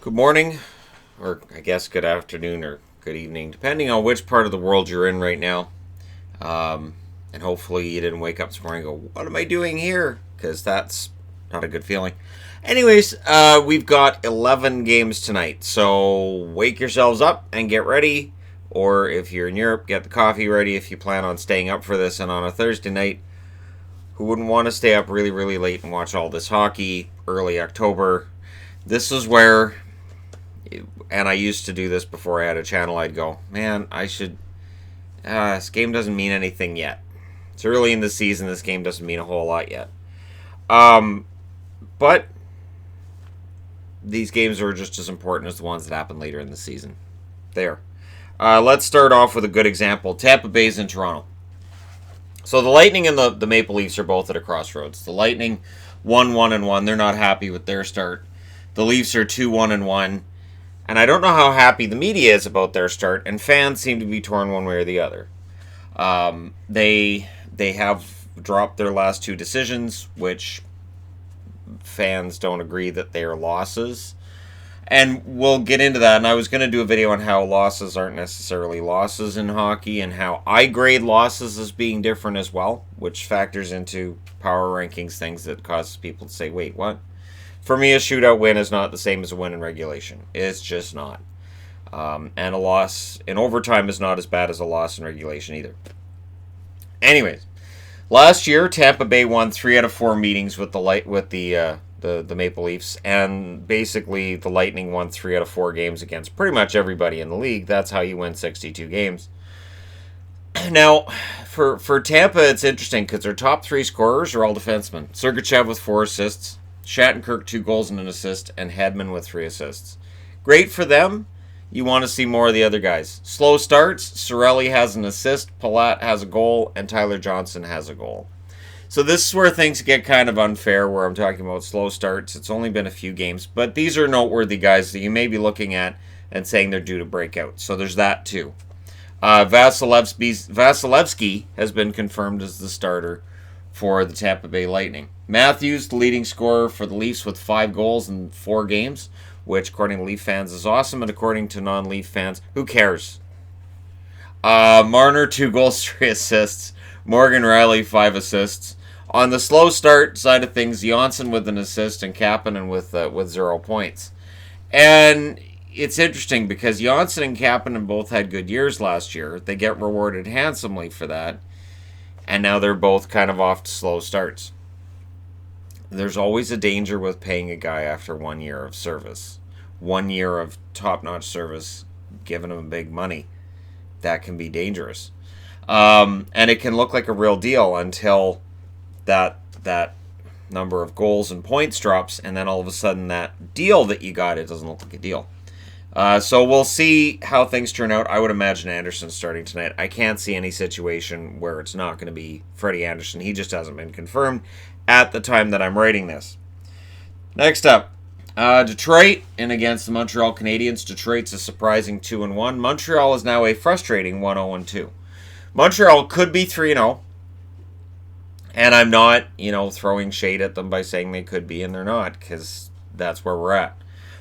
Good morning, or I guess good afternoon or good evening, depending on which part of the world you're in right now. And hopefully you didn't wake up this morning and go, what am I doing here? Because that's not a good feeling. Anyways, we've got 11 games tonight, so wake yourselves up and get ready. Or if you're in Europe, get the coffee ready if you plan on staying up for this. And on a Thursday night, who wouldn't want to stay up really, really late and watch all this hockey early October? This is where, and I used to do this before I had a channel, I'd go, man, this game doesn't mean anything yet. It's early in the season, this game doesn't mean a whole lot yet. But these games are just as important as the ones that happen later in the season. There. Let's start off with a good example. Tampa Bay's in Toronto. So the Lightning and the Maple Leafs are both at a crossroads. The Lightning 1-1-1. They're not happy with their start. The Leafs are 2-1-1. And I don't know how happy the media is about their start, and fans seem to be torn one way or the other. They have dropped their last two decisions, which fans don't agree that they are losses. And we'll get into that, and I was going to do a video on how losses aren't necessarily losses in hockey, and how I grade losses as being different as well, which factors into power rankings, things that causes people to say, wait, what? For me, a shootout win is not the same as a win in regulation. It's just not. And a loss in overtime is not as bad as a loss in regulation either. Anyways, last year Tampa Bay won 3 out of 4 meetings with the Maple Leafs, and basically the Lightning won 3 out of 4 games against pretty much everybody in the league. That's how you win 62 games. Now, for Tampa, it's interesting because their top 3 scorers are all defensemen. Sergachev with 4 assists, Shattenkirk 2 goals and an assist, and Hedman with 3 assists. Great for them. You want to see more of the other guys. Slow starts. Cirelli has an assist, Palat has a goal, and Tyler Johnson has a goal. So this is where things get kind of unfair, where I'm talking about slow starts. It's only been a few games, but these are noteworthy guys that you may be looking at and saying they're due to break out. So there's that too. Vasilevsky has been confirmed as the starter for the Tampa Bay Lightning. Matthews, the leading scorer for the Leafs with 5 goals in 4 games, which according to Leaf fans is awesome, and according to non-Leaf fans, who cares? Marner, 2 goals, 3 assists. Morgan Riley, 5 assists. On the slow start side of things, Johnson with an assist and Kapanen with 0 points. And it's interesting because Johnson and Kapanen both had good years last year. They get rewarded handsomely for that. And now they're both kind of off to slow starts. There's always a danger with paying a guy after 1 year of service. 1 year of top-notch service, giving him big money. That can be dangerous. And it can look like a real deal until that number of goals and points drops, and then all of a sudden that deal that you got, it doesn't look like a deal. So we'll see how things turn out. I would imagine Anderson starting tonight. I can't see any situation where it's not going to be Freddie Anderson. He just hasn't been confirmed at the time that I'm writing this. Next up, Detroit in against the Montreal Canadiens. Detroit's a surprising 2-1. Montreal is now a frustrating 1-0-2. Montreal could be 3-0. And I'm not, throwing shade at them by saying they could be, and they're not, because that's where we're at.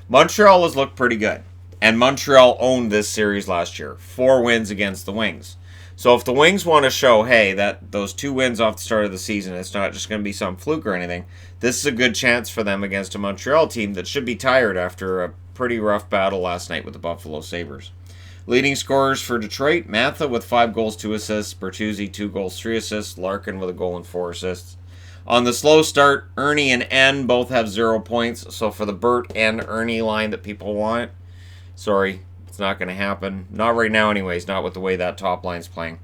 Montreal has looked pretty good. And Montreal owned this series last year. 4 wins against the Wings. So if the Wings want to show, hey, that those 2 wins off the start of the season, it's not just going to be some fluke or anything, this is a good chance for them against a Montreal team that should be tired after a pretty rough battle last night with the Buffalo Sabres. Leading scorers for Detroit, Mantha with 5 goals, 2 assists, Bertuzzi 2 goals, 3 assists, Larkin with a goal and 4 assists. On the slow start, Ernie and N both have 0 points, so for the Bert and Ernie line that people want, sorry, it's not going to happen. Not right now anyways, not with the way that top line's playing.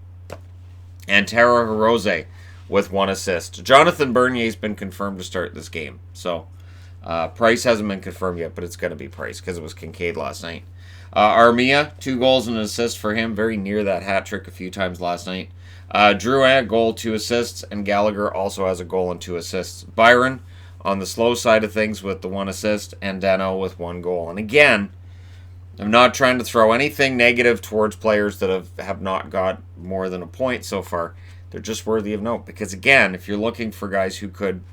And Tara Hirose with 1 assist. Jonathan Bernier's been confirmed to start this game, so Price hasn't been confirmed yet, but it's going to be Price because it was Kincaid last night. Armia, 2 goals and an assist for him, very near that hat trick a few times last night. Drouin, goal, 2 assists, and Gallagher also has a goal and 2 assists. Byron on the slow side of things with the 1 assist, and Dano with 1 goal. And again, I'm not trying to throw anything negative towards players that have not got more than a point so far. They're just worthy of note because, again, if you're looking for guys who could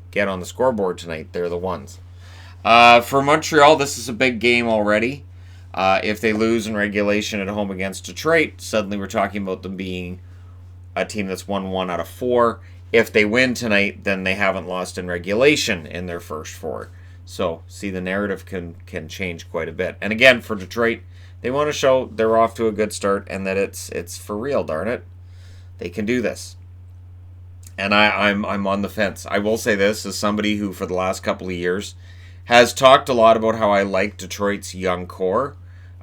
get on the scoreboard tonight, they're the ones. For Montreal, this is a big game already. If they lose in regulation at home against Detroit, suddenly we're talking about them being a team that's won 1 out of 4. If they win tonight, then they haven't lost in regulation in their first 4. So, see, the narrative can change quite a bit. And again, for Detroit, they want to show they're off to a good start and that it's for real, darn it. They can do this. And I'm on the fence. I will say this as somebody who, for the last couple of years, has talked a lot about how I like Detroit's young core.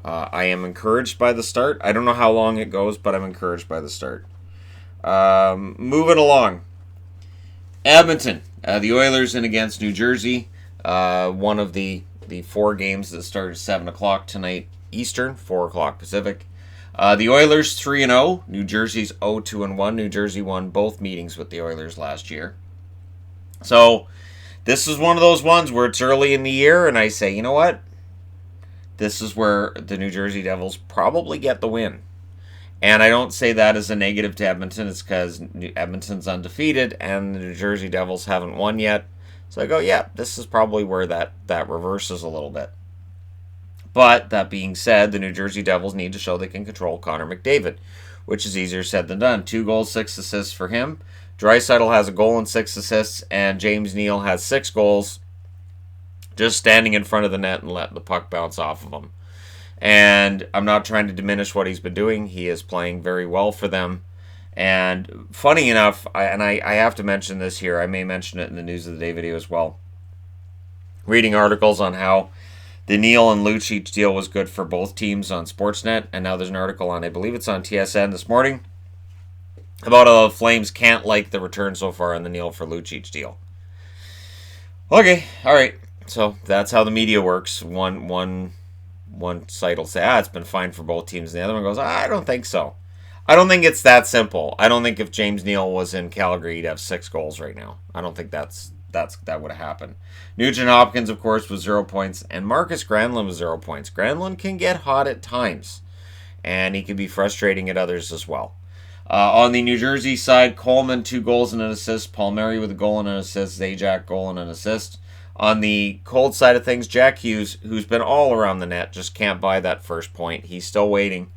I am encouraged by the start. I don't know how long it goes, but I'm encouraged by the start. Moving along. Edmonton. The Oilers in against New Jersey. One of the 4 games that start at 7 o'clock tonight Eastern, 4 o'clock Pacific. The Oilers 3-0. New Jersey's 0-2-1. New Jersey won both meetings with the Oilers last year. So, this is one of those ones where it's early in the year, and I say, you know what? This is where the New Jersey Devils probably get the win. And I don't say that as a negative to Edmonton. It's because Edmonton's undefeated, and the New Jersey Devils haven't won yet. So I go, yeah, this is probably where that reverses a little bit. But, that being said, the New Jersey Devils need to show they can control Connor McDavid, which is easier said than done. 2 goals, 6 assists for him. Draisaitl has a goal and 6 assists, and James Neal has 6 goals, just standing in front of the net and letting the puck bounce off of him. And I'm not trying to diminish what he's been doing. He is playing very well for them. And funny enough, I have to mention this here. I may mention it in the News of the Day video as well. Reading articles on how the Neal and Lucic deal was good for both teams on Sportsnet. And now there's an article on, I believe it's on TSN this morning, about how the Flames can't like the return so far on the Neal for Lucic deal. Okay, all right. So that's how the media works. One site will say, it's been fine for both teams. And the other one goes, I don't think so. I don't think it's that simple. I don't think if James Neal was in Calgary, he'd have 6 goals right now. I don't think that would have happened. Nugent Hopkins, of course, was 0 points. And Marcus Granlund was 0 points. Granlund can get hot at times. And he can be frustrating at others as well. On the New Jersey side, Coleman, 2 goals and an assist. Palmieri with a goal and an assist. Zajac, goal and an assist. On the cold side of things, Jack Hughes, who's been all around the net, just can't buy that first point. He's still waiting.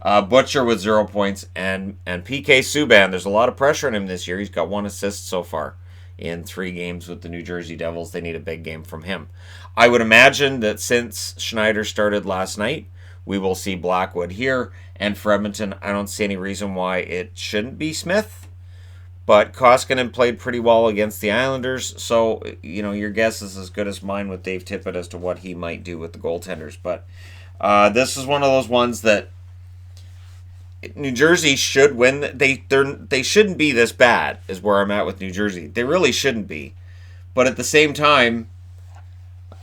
Butcher with 0 points. And PK Subban, there's a lot of pressure on him this year. He's got 1 assist so far in 3 games with the New Jersey Devils. They need a big game from him. I would imagine that since Schneider started last night, we will see Blackwood here. And for Edmonton, I don't see any reason why it shouldn't be Smith. But Koskinen played pretty well against the Islanders, so, your guess is as good as mine with Dave Tippett as to what he might do with the goaltenders. But this is one of those ones that New Jersey should win. They shouldn't be this bad, is where I'm at with New Jersey. They really shouldn't be. But at the same time,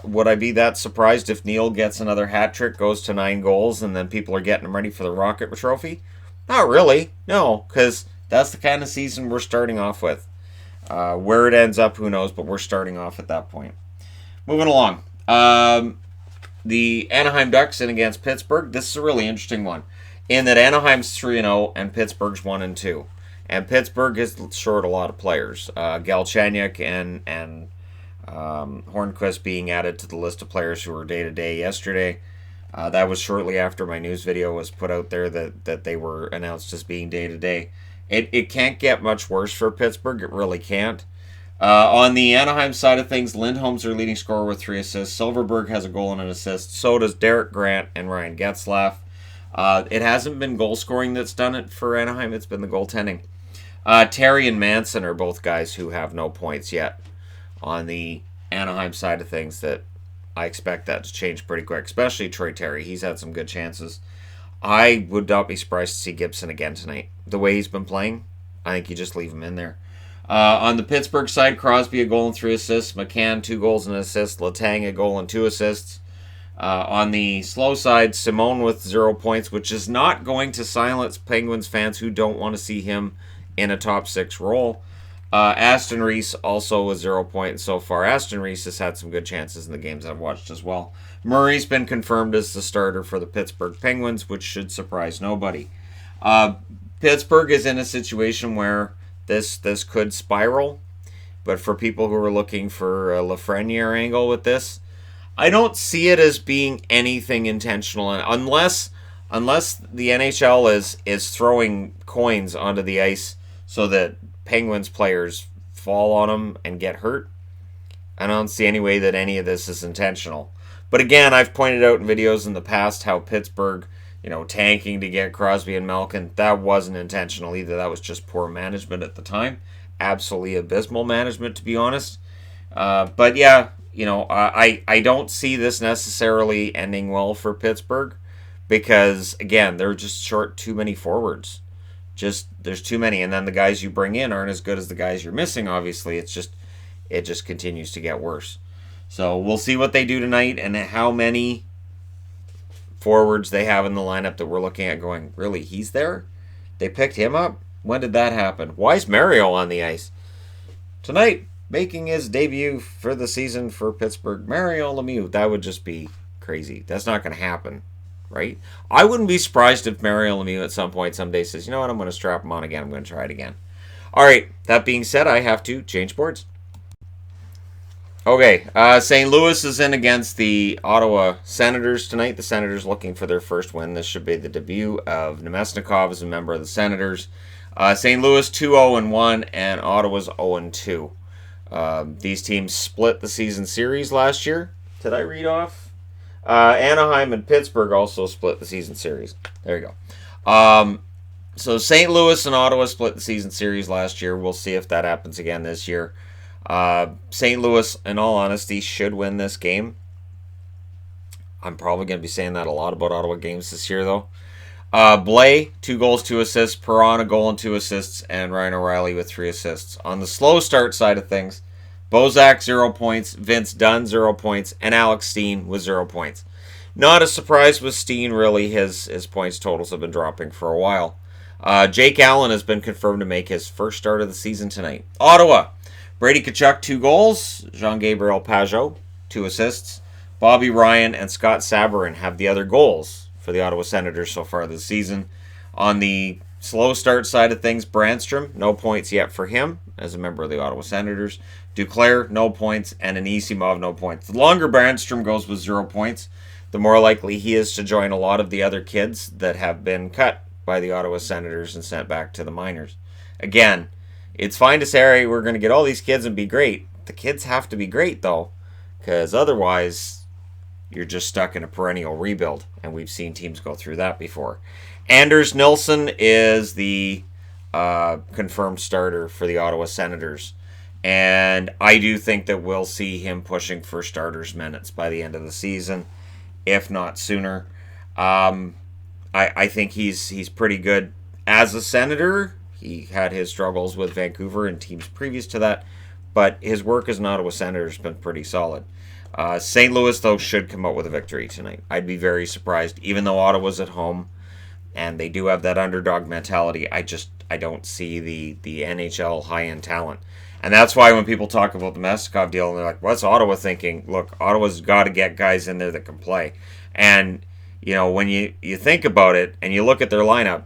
would I be that surprised if Neal gets another hat trick, goes to 9 goals, and then people are getting him ready for the Rocket Trophy? Not really. No, because that's the kind of season we're starting off with. Where it ends up, who knows, but we're starting off at that point. Moving along. The Anaheim Ducks in against Pittsburgh. This is a really interesting one, in that Anaheim's 3-0 and Pittsburgh's 1-2. And Pittsburgh is short a lot of players. Galchenyuk and Hornquist being added to the list of players who were day-to-day yesterday. That was shortly after my news video was put out there that they were announced as being day-to-day. It can't get much worse for Pittsburgh. It really can't. On the Anaheim side of things, Lindholm's their leading scorer with 3 assists. Silverberg has a goal and an assist. So does Derek Grant and Ryan Getzlaf. It hasn't been goal scoring that's done it for Anaheim. It's been the goaltending. Terry and Manson are both guys who have no points yet. On the Anaheim side of things, that I expect that to change pretty quick, especially Troy Terry. He's had some good chances. I would not be surprised to see Gibson again tonight. The way he's been playing, I think you just leave him in there. On the Pittsburgh side, Crosby a goal and 3 assists. McCann 2 goals and an assist. Letang a goal and 2 assists. On the slow side, Simone with 0 points, which is not going to silence Penguins fans who don't want to see him in a top 6 role. Aston Reese also with 0 points so far. Aston Reese has had some good chances in the games I've watched as well. Murray's been confirmed as the starter for the Pittsburgh Penguins, which should surprise nobody. Pittsburgh is in a situation where this could spiral, but for people who are looking for a Lafreniere angle with this, I don't see it as being anything intentional, unless the NHL is throwing coins onto the ice so that Penguins players fall on them and get hurt. I don't see any way that any of this is intentional. But again, I've pointed out in videos in the past how Pittsburgh, tanking to get Crosby and Malkin, that wasn't intentional either. That was just poor management at the time. Absolutely abysmal management, to be honest. But yeah, I don't see this necessarily ending well for Pittsburgh because, again, they're just short too many forwards. There's too many, and then the guys you bring in aren't as good as the guys you're missing, obviously. It just continues to get worse. So we'll see what they do tonight and how many forwards they have in the lineup that we're looking at going, really, he's there? They picked him up? When did that happen? Why is Mario on the ice? Tonight, making his debut for the season for Pittsburgh, Mario Lemieux. That would just be crazy. That's not going to happen, right? I wouldn't be surprised if Mario Lemieux at some point someday says, you know what, I'm going to strap him on again. I'm going to try it again. All right, that being said, I have to change boards. Okay, St. Louis is in against the Ottawa Senators tonight. The Senators looking for their first win. This should be the debut of Nemesnikov as a member of the Senators. St. Louis 2-0-1 and Ottawa's 0-2. These teams split the season series last year. Did I read off? Anaheim and Pittsburgh also split the season series. There you go. So St. Louis and Ottawa split the season series last year. We'll see if that happens again this year. St. Louis, in all honesty, should win this game. I'm probably going to be saying that a lot about Ottawa games this year, though. Blais, 2 goals, 2 assists. Perron, a goal and 2 assists. And Ryan O'Reilly with 3 assists. On the slow start side of things, Bozak, 0 points. Vince Dunn, 0 points. And Alex Steen with 0 points. Not a surprise with Steen, really. His points totals have been dropping for a while. Jake Allen has been confirmed to make his first start of the season tonight. Ottawa. Brady Tkachuk, 2 goals. Jean-Gabriel Pageau, 2 assists. Bobby Ryan and Scott Sabourin have the other goals for the Ottawa Senators so far this season. On the slow start side of things, Brandstrom, no points yet for him as a member of the Ottawa Senators. Duclair, no points. And Anisimov, no points. The longer Brandstrom goes with 0 points, the more likely he is to join a lot of the other kids that have been cut by the Ottawa Senators and sent back to the minors. Again, it's fine to say, all right, we're going to get all these kids and be great. The kids have to be great, though, because otherwise you're just stuck in a perennial rebuild, and we've seen teams go through that before. Anders Nilsson is the confirmed starter for the Ottawa Senators, and I do think that we'll see him pushing for starters minutes by the end of the season, if not sooner. I think he's pretty good as a Senator. He had his struggles with Vancouver and teams previous to that, but his work as an Ottawa Senator has been pretty solid. St. Louis, though, should come out with a victory tonight. I'd be very surprised, even though Ottawa's at home, and they do have that underdog mentality. I don't see the NHL high-end talent. And that's why when people talk about the Nemesnikov deal, and they're like, what's Ottawa thinking? Look, Ottawa's got to get guys in there that can play. And, when you think about it and you look at their lineup,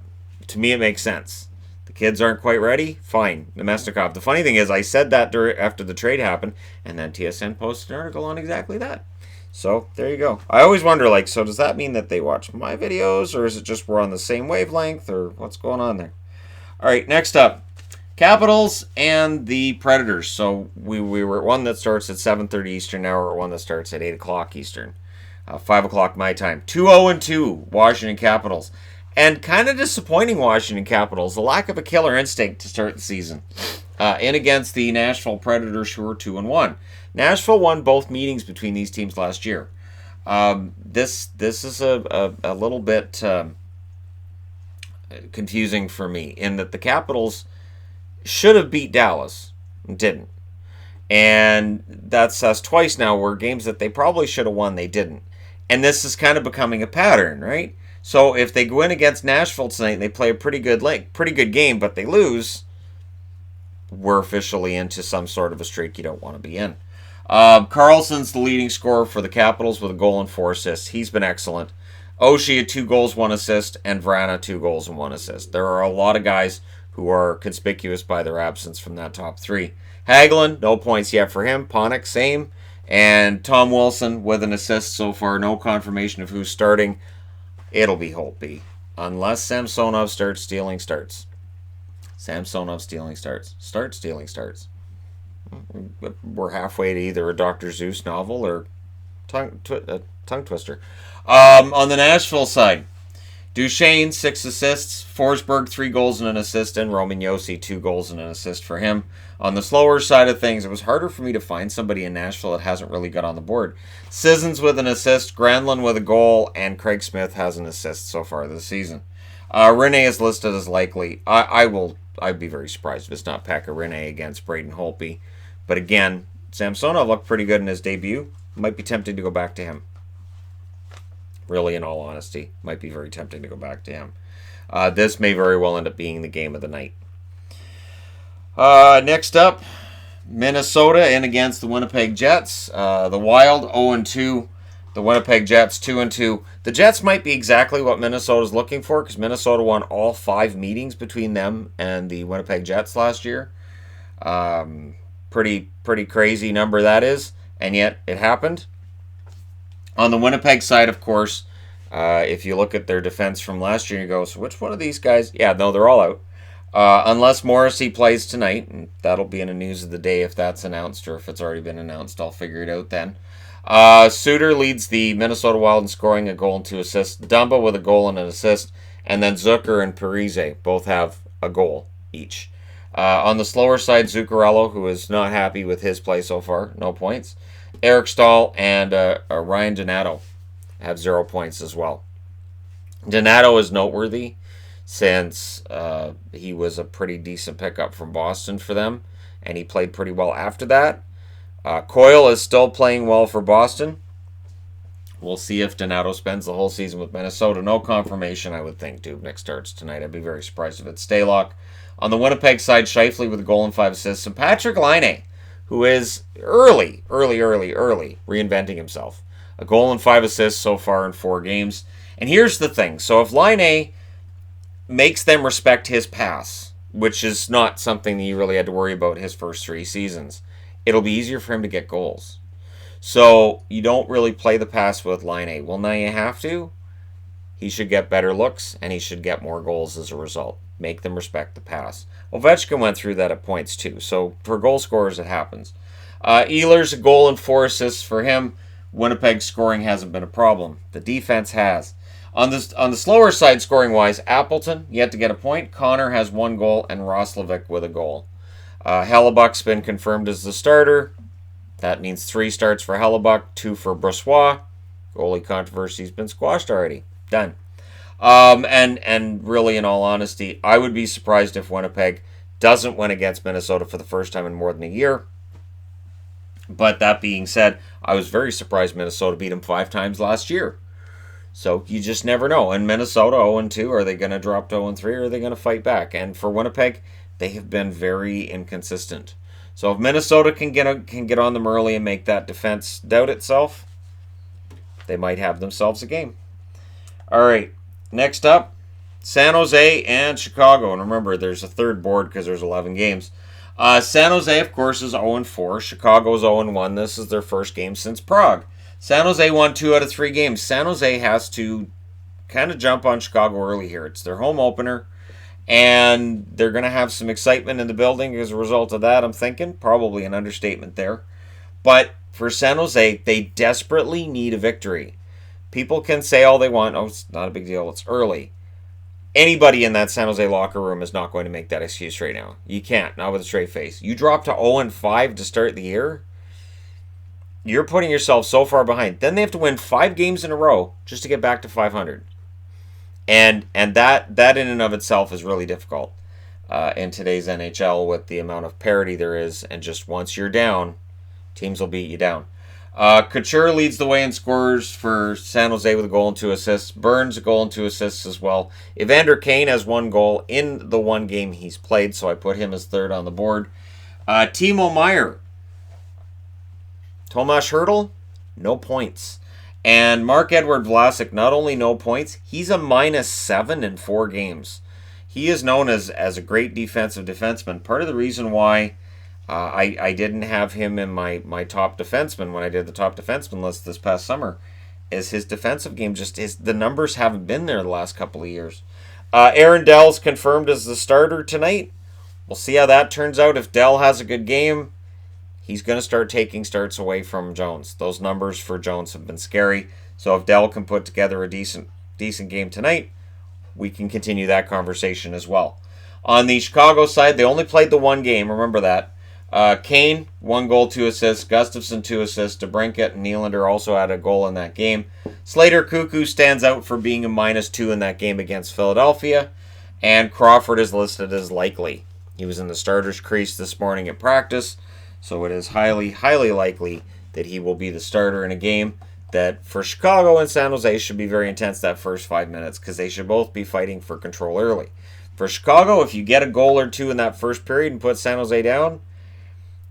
to me it makes sense. The kids aren't quite ready? Fine. Nemesnikov. The funny thing is, I said that after the trade happened, and then TSN posted an article on exactly that. So, there you go. I always wonder, so does that mean that they watch my videos, or is it just we're on the same wavelength, or what's going on there? All right, next up. Capitals and the Predators. So, we were at one that starts at 7:30 Eastern. Now we're at one that starts at 8 o'clock Eastern. 5 o'clock my time. 2-0-2, Washington Capitals. And kind of disappointing Washington Capitals. The lack of a killer instinct to start the season. In against the Nashville Predators, who are 2-1. Nashville won both meetings between these teams last year. This is a little bit confusing for me in that the Capitals should have beat Dallas and didn't. And that's us twice now where games that they probably should have won, they didn't. And this is kind of becoming a pattern, right? So if they go in against Nashville tonight and they play a pretty good game, but they lose, we're officially into some sort of a streak you don't want to be in. Carlson's the leading scorer for the Capitals with a goal and 4 assists. He's been excellent. Oshie had 2 goals, 1 assist, and Vrana 2 goals and 1 assist. There are a lot of guys who are conspicuous by their absence from that top 3. Hagelin, no points yet for him. Panik, same. And Tom Wilson with an assist so far. No confirmation of who's starting. It'll be Holtby. Unless Samsonov starts stealing starts. Samsonov stealing starts. Start stealing starts. We're halfway to either a Dr. Zeus novel or tongue twister. On the Nashville side, Duchesne, 6 assists. Forsberg, 3 goals and an assist. And Roman Josi, 2 goals and an assist for him. On the slower side of things, it was harder for me to find somebody in Nashville that hasn't really got on the board. Sissons with an assist, Granlund with a goal, and Craig Smith has an assist so far this season. Rene is listed as likely. I'd be very surprised if it's not Pekka Rene against Braden Holtby. But again, Samsonov looked pretty good in his debut. Might be tempting to go back to him. Really, in all honesty, might be very tempting to go back to him. This may very well end up being the game of the night. Next up, Minnesota in against the Winnipeg Jets. The Wild 0-2. The Winnipeg Jets 2-2. The Jets might be exactly what Minnesota's looking for because Minnesota won all 5 meetings between them and the Winnipeg Jets last year. Pretty crazy number that is, and yet it happened. On the Winnipeg side, of course, if you look at their defense from last year, you go, so which one of these guys? Yeah, no, they're all out. Unless Morrissey plays tonight, and that'll be in the news of the day if that's announced, or if it's already been announced, I'll figure it out then. Suter leads the Minnesota Wild in scoring, a goal and 2 assists. Dumba with a goal and an assist. And then Zucker and Parise both have a goal each. On the slower side, Zuccarello, who is not happy with his play so far, no points. Eric Stahl and Ryan Donato have 0 points as well. Donato is noteworthy since he was a pretty decent pickup from Boston for them, and he played pretty well after that. Coyle is still playing well for Boston. We'll see if Donato spends the whole season with Minnesota. No confirmation, I would think. Dubnyk starts tonight. I'd be very surprised if it's Stalock. On the Winnipeg side, Scheifele with a goal and 5 assists. And Patrick Laine, who is early reinventing himself. A goal and 5 assists so far in 4 games. And here's the thing. So if Laine makes them respect his pass, which is not something that you really had to worry about his first 3 seasons, it'll be easier for him to get goals. So you don't really play the pass with Laine. Well, now you have to. He should get better looks, and he should get more goals as a result. Make them respect the pass. Ovechkin went through that at points too. So for goal scorers, it happens. Ehlers, a goal and 4 assists for him. Winnipeg's scoring hasn't been a problem. The defense has. On the slower side, scoring-wise, Appleton yet to get a point. Connor has 1 goal, and Roslovic with a goal. Hellebuck's been confirmed as the starter. That means 3 starts for Hellebuck, 2 for Brossoit. Goalie controversy's been squashed already. Done. And really, in all honesty, I would be surprised if Winnipeg doesn't win against Minnesota for the first time in more than a year. But that being said, I was very surprised Minnesota beat them 5 times last year. So you just never know. And Minnesota 0-2, are they going to drop to 0-3 or are they going to fight back? And for Winnipeg, they have been very inconsistent. So if Minnesota can get on them early and make that defense doubt itself, they might have themselves a game. All right, next up, San Jose and Chicago. And remember, there's a third board because there's 11 games. San Jose, of course, is 0-4. Chicago's 0-1. This is their first game since Prague. San Jose won 2 out of 3 games. San Jose has to kind of jump on Chicago early here. It's their home opener. And they're going to have some excitement in the building as a result of that, I'm thinking. Probably an understatement there. But for San Jose, they desperately need a victory. People can say all they want. Oh, it's not a big deal. It's early. Anybody in that San Jose locker room is not going to make that excuse right now. You can't. Not with a straight face. You drop to 0-5 to start the year. You're putting yourself so far behind. Then they have to win 5 games in a row just to get back to 500. And that in and of itself is really difficult in today's NHL with the amount of parity there is. And just once you're down, teams will beat you down. Couture leads the way in scorers for San Jose with a goal and 2 assists. Burns a goal and 2 assists as well. Evander Kane has 1 goal in the 1 game he's played, so I put him as third on the board. Timo Meier. Tomas Hertl, no points. And Marc-Edouard Vlasic, not only no points, he's a -7 in 4 games. He is known as a great defensive defenseman. Part of the reason why I didn't have him in my top defenseman when I did the top defenseman list this past summer. Is his defensive game the numbers haven't been there the last couple of years. Aaron Dell's confirmed as the starter tonight. We'll see how that turns out. If Dell has a good game, he's going to start taking starts away from Jones. Those numbers for Jones have been scary. So if Dell can put together a decent game tonight, we can continue that conversation as well. On the Chicago side, they only played the one game. Remember that. Kane, 1 goal, 2 assists. Gustafsson, 2 assists. DeBrincat and Nylander also had a goal in that game. Slater Cuckoo stands out for being a -2 in that game against Philadelphia. And Crawford is listed as likely. He was in the starter's crease this morning at practice. So it is highly, highly likely that he will be the starter in a game that for Chicago and San Jose should be very intense that first 5 minutes because they should both be fighting for control early. For Chicago, if you get a goal or two in that first period and put San Jose down,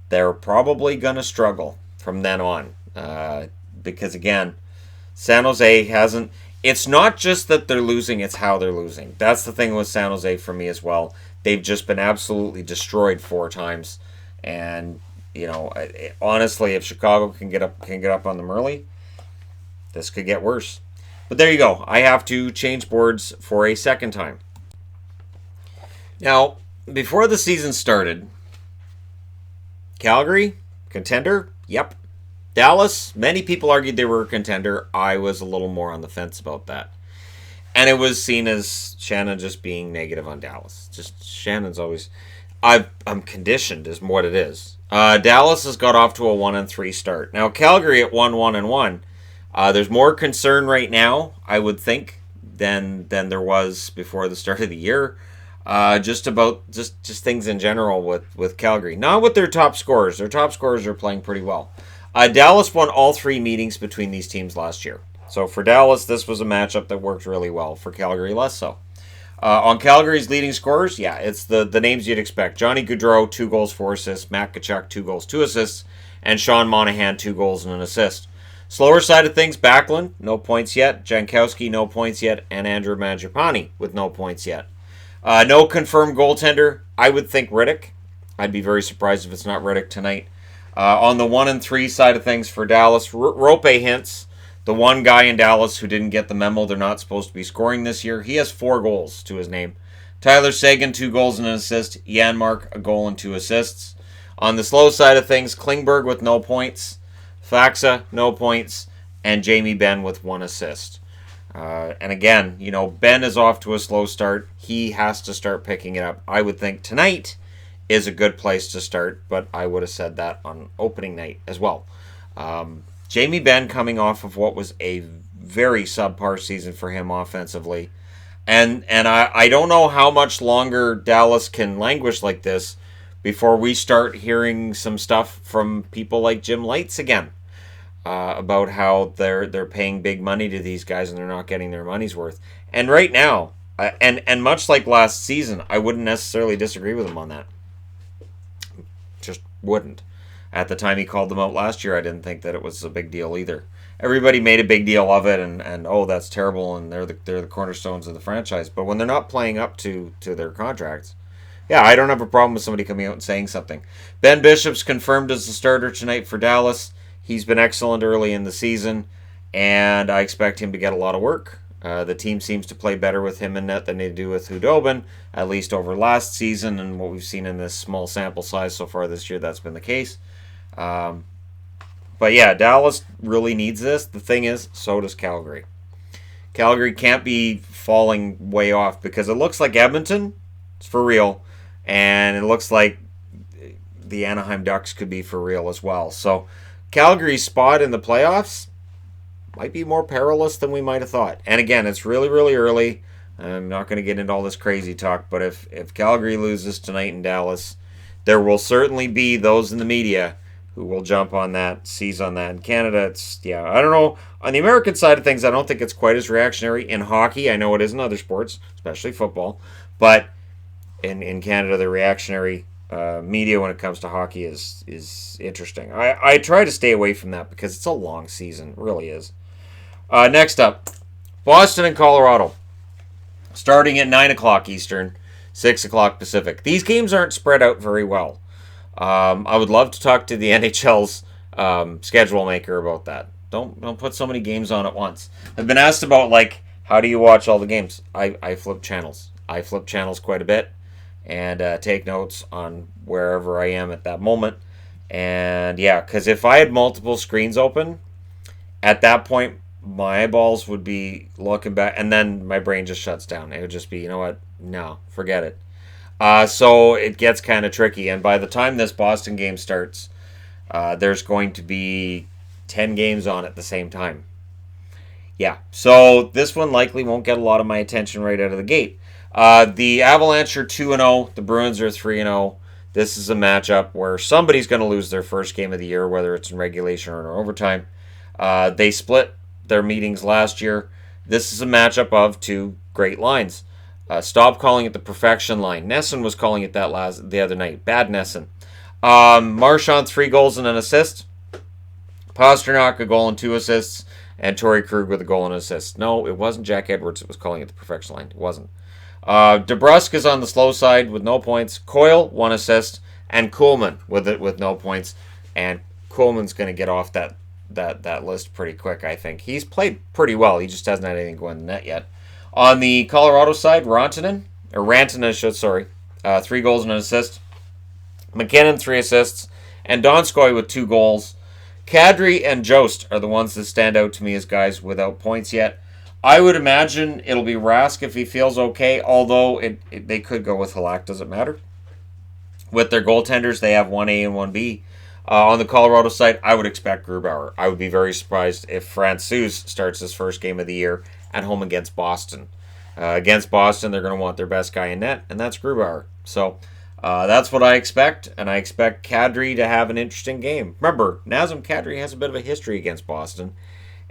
they're probably going to struggle from then on. Because again, San Jose hasn't... It's not just that they're losing, it's how they're losing. That's the thing with San Jose for me as well. They've just been absolutely destroyed 4 times. And, honestly, if Chicago can get up on them early, this could get worse. But there you go. I have to change boards for a second time. Now, before the season started, Calgary, contender? Yep. Dallas, many people argued they were a contender. I was a little more on the fence about that. And it was seen as Shannon just being negative on Dallas. Just Shannon's always... I'm conditioned is what it is. Dallas has got off to a 1-3 start. Now, Calgary at 1-1-1. There's more concern right now, I would think, than there was before the start of the year. Just things in general with Calgary. Not with their top scorers. Their top scorers are playing pretty well. Dallas won all 3 meetings between these teams last year. So for Dallas, this was a matchup that worked really well. For Calgary, less so. On Calgary's leading scorers, yeah, it's the names you'd expect. Johnny Gaudreau, 2 goals, 4 assists. Matt Tkachuk, 2 goals, 2 assists. And Sean Monahan, 2 goals and an assist. Slower side of things, Backlund, no points yet. Jankowski, no points yet. And Andrew Mangiapane with no points yet. No confirmed goaltender. I would think Riddick. I'd be very surprised if it's not Riddick tonight. On the 1-3 side of things for Dallas, Rope hints. The one guy in Dallas who didn't get the memo they're not supposed to be scoring this year. He has 4 goals to his name. Tyler Seguin, 2 goals and an assist. Janmark, a goal and 2 assists. On the slow side of things, Klingberg with no points. Faxa, no points. And Jamie Benn with 1 assist. And again, Ben is off to a slow start. He has to start picking it up. I would think tonight is a good place to start, but I would have said that on opening night as well. Jamie Benn coming off of what was a very subpar season for him offensively. And I don't know how much longer Dallas can languish like this before we start hearing some stuff from people like Jim Lights again. About how they're paying big money to these guys and they're not getting their money's worth. And right now, and much like last season, I wouldn't necessarily disagree with him on that. Just wouldn't. At the time he called them out last year, I didn't think that it was a big deal either. Everybody made a big deal of it, and oh, that's terrible, and they're the cornerstones of the franchise. But when they're not playing up to their contracts, yeah, I don't have a problem with somebody coming out and saying something. Ben Bishop's confirmed as the starter tonight for Dallas. He's been excellent early in the season, and I expect him to get a lot of work. The team seems to play better with him in net than they do with Hudobin, at least over last season, and what we've seen in this small sample size so far this year, that's been the case. But yeah, Dallas really needs this. The thing is, so does Calgary. Calgary can't be falling way off because it looks like Edmonton is for real, and it looks like the Anaheim Ducks could be for real as well. So Calgary's spot in the playoffs might be more perilous than we might have thought. And again, it's really, really early. I'm not going to get into all this crazy talk, but if Calgary loses tonight in Dallas, there will certainly be those in the media who will jump on that, seize on that. In Canada, I don't know. On the American side of things, I don't think it's quite as reactionary. In hockey, I know it is in other sports, especially football. But in Canada, the reactionary media when it comes to hockey is interesting. I try to stay away from that because it's a long season. It really is. Next up, Boston and Colorado. Starting at 9 o'clock Eastern, 6 o'clock Pacific. These games aren't spread out very well. I would love to talk to the NHL's schedule maker about that. Don't put so many games on at once. I've been asked about, like, how do you watch all the games? I flip channels. I flip channels quite a bit and take notes on wherever I am at that moment. And yeah, because if I had multiple screens open, at that point, my eyeballs would be looking back, and then my brain just shuts down. It would just be, you know what? No, forget it. So it gets kind of tricky. And by the time this Boston game starts, there's going to be 10 games on at the same time. Yeah, so this one likely won't get a lot of my attention right out of the gate. The Avalanche are 2-0. The Bruins are 3-0. This is a matchup where somebody's going to lose their first game of the year, whether it's in regulation or in overtime. They split their meetings last year. This is a matchup of two great lines. Stop calling it the perfection line. Nesson was calling it that the other night. Bad Nesson. Marchand, 3 goals and an assist. Pasternak, a goal and 2 assists. And Torrey Krug with a goal and an assist. No, it wasn't Jack Edwards that was calling it the perfection line. It wasn't. DeBrusk is on the slow side with no points. Coyle, 1 assist. And Kuhlman with no points. And Kuhlman's going to get off that list pretty quick, I think. He's played pretty well. He just hasn't had anything going in the net yet. On the Colorado side, Rantanen, 3 goals and an assist. McKinnon, 3 assists. And Donskoy with 2 goals. Kadri and Jost are the ones that stand out to me as guys without points yet. I would imagine it'll be Rask if he feels okay, although they could go with Halak, doesn't matter. With their goaltenders, they have 1A and 1B. On the Colorado side, I would expect Grubauer. I would be very surprised if Francouz starts his first game of the year at home against Boston. Against Boston, they're going to want their best guy in net, and that's Grubauer. So that's what I expect, and I expect Kadri to have an interesting game. Remember, Nazem Kadri has a bit of a history against Boston,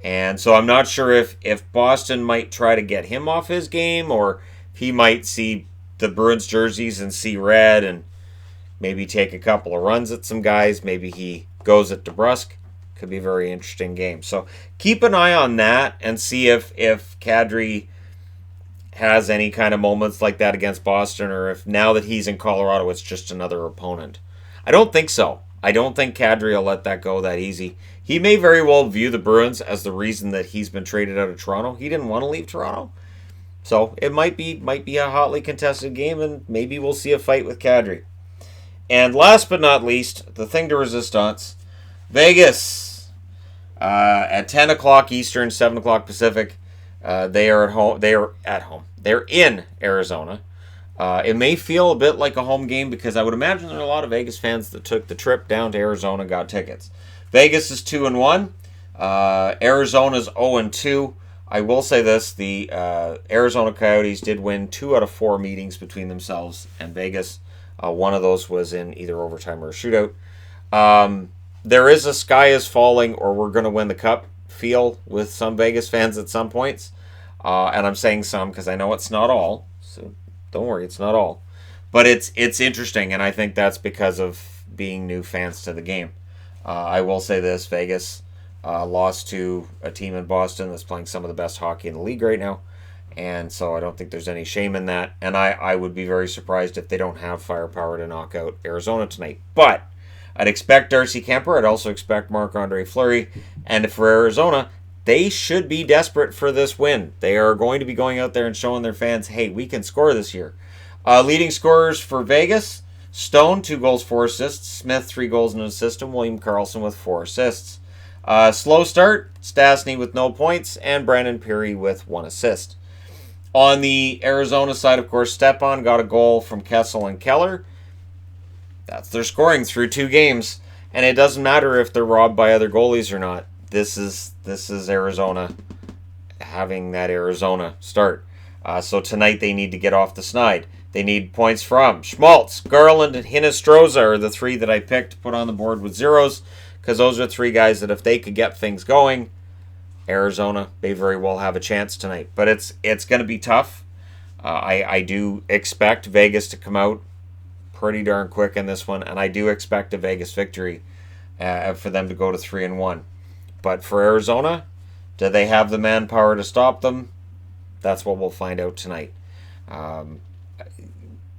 and so I'm not sure if Boston might try to get him off his game, or if he might see the Bruins jerseys and see red and maybe take a couple of runs at some guys. Maybe he goes at DeBrusk. Could be a very interesting game. So keep an eye on that and see if Kadri has any kind of moments like that against Boston, or if now that he's in Colorado, it's just another opponent. I don't think so. I don't think Kadri will let that go that easy. He may very well view the Bruins as the reason that he's been traded out of Toronto. He didn't want to leave Toronto. So it might be a hotly contested game, and maybe we'll see a fight with Kadri. And last but not least, the thing de resistance, Vegas. At 10 o'clock Eastern, 7 o'clock Pacific, they are at home. They're in Arizona. It may feel a bit like a home game because I would imagine there are a lot of Vegas fans that took the trip down to Arizona, got tickets. Vegas is 2-1. Arizona's 0-2. I will say this: the Arizona Coyotes did win 2 out of 4 meetings between themselves and Vegas. One of those was in either overtime or a shootout. There is a sky is falling or we're going to win the cup feel with some Vegas fans at some points. And I'm saying some because I know it's not all. So don't worry, it's not all. But it's interesting, and I think that's because of being new fans to the game. I will say this: Vegas lost to a team in Boston that's playing some of the best hockey in the league right now. And so I don't think there's any shame in that. And I would be very surprised if they don't have firepower to knock out Arizona tonight. But I'd expect Darcy Kemper. I'd also expect Marc-Andre Fleury. And for Arizona, they should be desperate for this win. They are going to be going out there and showing their fans, hey, we can score this year. Leading scorers for Vegas: Stone, 2 goals, 4 assists. Smith, 3 goals and an assist. And William Karlsson with 4 assists. Slow start: Stastny with no points. And Brandon Peary with 1 assist. On the Arizona side, of course, Stepan got a goal from Kessel and Keller. That's their scoring through 2 games. And it doesn't matter if they're robbed by other goalies or not. This is Arizona having that Arizona start. So tonight they need to get off the snide. They need points from Schmaltz, Garland, and Hinostroza are the 3 that I picked to put on the board with zeros, because those are 3 guys that if they could get things going, Arizona may very well have a chance tonight. But it's going to be tough. I do expect Vegas to come out pretty darn quick in this one, and I do expect a Vegas victory for them to go to 3-1. But for Arizona, do they have the manpower to stop them? That's what we'll find out tonight.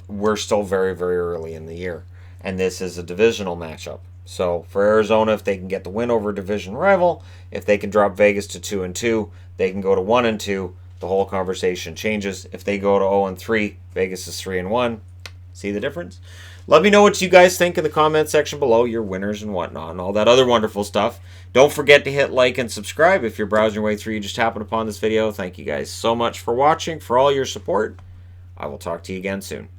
We're still very, very early in the year. and this is a divisional matchup. So for Arizona, if they can get the win over a division rival, if they can drop Vegas to 2-2, they can go to 1-2. The whole conversation changes. If they go to 0-3, Vegas is 3-1. See the difference? Let me know what you guys think in the comment section below, your winners and whatnot, and all that other wonderful stuff. Don't forget to hit like and subscribe if you're browsing your way through. You just happened upon this video. Thank you guys so much for watching, for all your support. I will talk to you again soon.